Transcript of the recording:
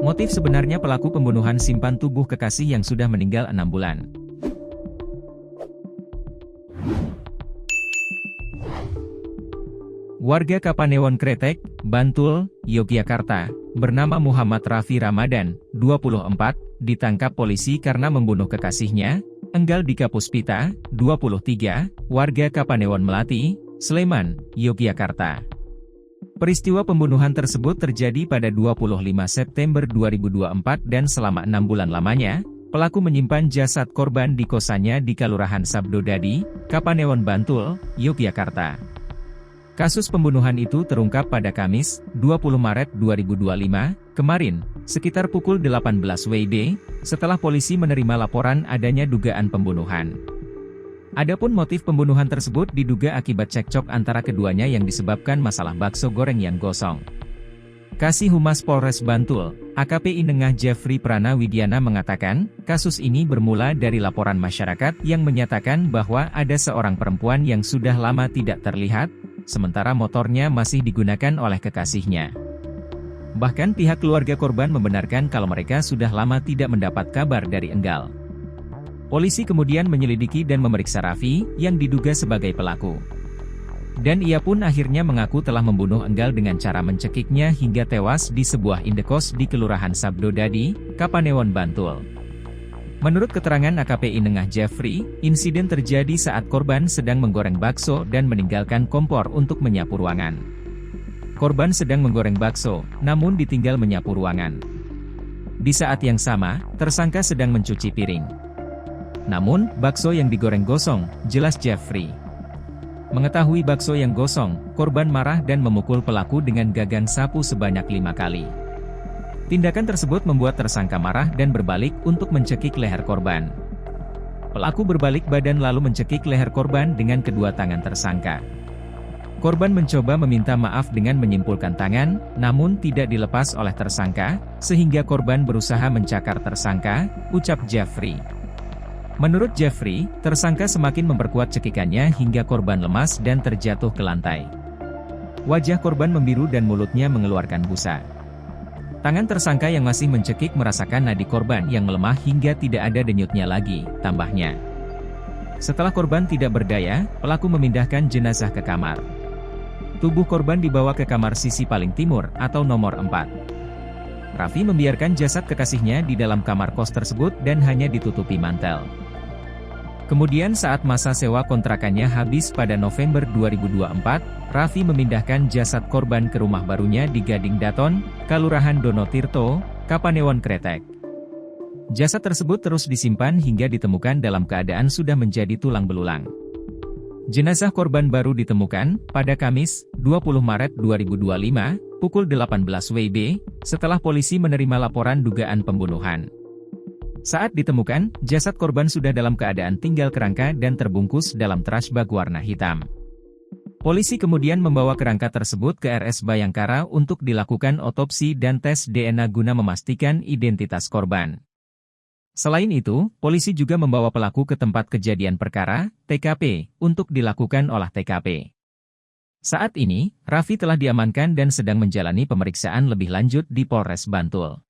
Motif sebenarnya pelaku pembunuhan simpan tubuh kekasih yang sudah meninggal 6 bulan. Warga Kapanewon Kretek, Bantul, Yogyakarta, bernama Muhammad Raffi Ramadan, 24, ditangkap polisi karena membunuh kekasihnya, Enggal Dika Puspita, 23, warga Kapanewon Melati, Sleman, Yogyakarta. Peristiwa pembunuhan tersebut terjadi pada 25 September 2024 dan selama 6 bulan lamanya, pelaku menyimpan jasad korban di kosannya di Kelurahan Sabdodadi, Kapanewon Bantul, Yogyakarta. Kasus pembunuhan itu terungkap pada Kamis, 20 Maret 2025, kemarin, sekitar pukul 18 WIB, setelah polisi menerima laporan adanya dugaan pembunuhan. Adapun motif pembunuhan tersebut diduga akibat cekcok antara keduanya yang disebabkan masalah bakso goreng yang gosong. Kasih Humas Polres Bantul, AKP Inengah Jeffrey Pranawidiana mengatakan, kasus ini bermula dari laporan masyarakat yang menyatakan bahwa ada seorang perempuan yang sudah lama tidak terlihat, sementara motornya masih digunakan oleh kekasihnya. Bahkan pihak keluarga korban membenarkan kalau mereka sudah lama tidak mendapat kabar dari Enggal. Polisi kemudian menyelidiki dan memeriksa Raffi, yang diduga sebagai pelaku. Dan ia pun akhirnya mengaku telah membunuh Enggal dengan cara mencekiknya hingga tewas di sebuah indekos di Kelurahan Sabdodadi, Kapanewon Bantul. Menurut keterangan AKP Inengah Jeffrey, insiden terjadi saat korban sedang menggoreng bakso dan meninggalkan kompor untuk menyapu ruangan. Korban sedang menggoreng bakso, namun ditinggal menyapu ruangan. Di saat yang sama, tersangka sedang mencuci piring. Namun, bakso yang digoreng gosong, jelas Jeffrey. Mengetahui bakso yang gosong, korban marah dan memukul pelaku dengan gagang sapu sebanyak 5 kali. Tindakan tersebut membuat tersangka marah dan berbalik untuk mencekik leher korban. Pelaku berbalik badan lalu mencekik leher korban dengan kedua tangan tersangka. Korban mencoba meminta maaf dengan menyimpulkan tangan, namun tidak dilepas oleh tersangka, sehingga korban berusaha mencakar tersangka, ucap Jeffrey. Menurut Jeffrey, tersangka semakin memperkuat cekikannya hingga korban lemas dan terjatuh ke lantai. Wajah korban membiru dan mulutnya mengeluarkan busa. Tangan tersangka yang masih mencekik merasakan nadi korban yang melemah hingga tidak ada denyutnya lagi, tambahnya. Setelah korban tidak berdaya, pelaku memindahkan jenazah ke kamar. Tubuh korban dibawa ke kamar sisi paling timur atau nomor 4. Raffi membiarkan jasad kekasihnya di dalam kamar kos tersebut dan hanya ditutupi mantel. Kemudian saat masa sewa kontrakannya habis pada November 2024, Raffi memindahkan jasad korban ke rumah barunya di Gading Daton, Kelurahan Donotirto, Kapanewon Kretek. Jasad tersebut terus disimpan hingga ditemukan dalam keadaan sudah menjadi tulang belulang. Jenazah korban baru ditemukan pada Kamis, 20 Maret 2025, pukul 18 WIB, setelah polisi menerima laporan dugaan pembunuhan. Saat ditemukan, jasad korban sudah dalam keadaan tinggal kerangka dan terbungkus dalam trash bag warna hitam. Polisi kemudian membawa kerangka tersebut ke RS Bayangkara untuk dilakukan otopsi dan tes DNA guna memastikan identitas korban. Selain itu, polisi juga membawa pelaku ke tempat kejadian perkara, TKP, untuk dilakukan olah TKP. Saat ini, Raffi telah diamankan dan sedang menjalani pemeriksaan lebih lanjut di Polres Bantul.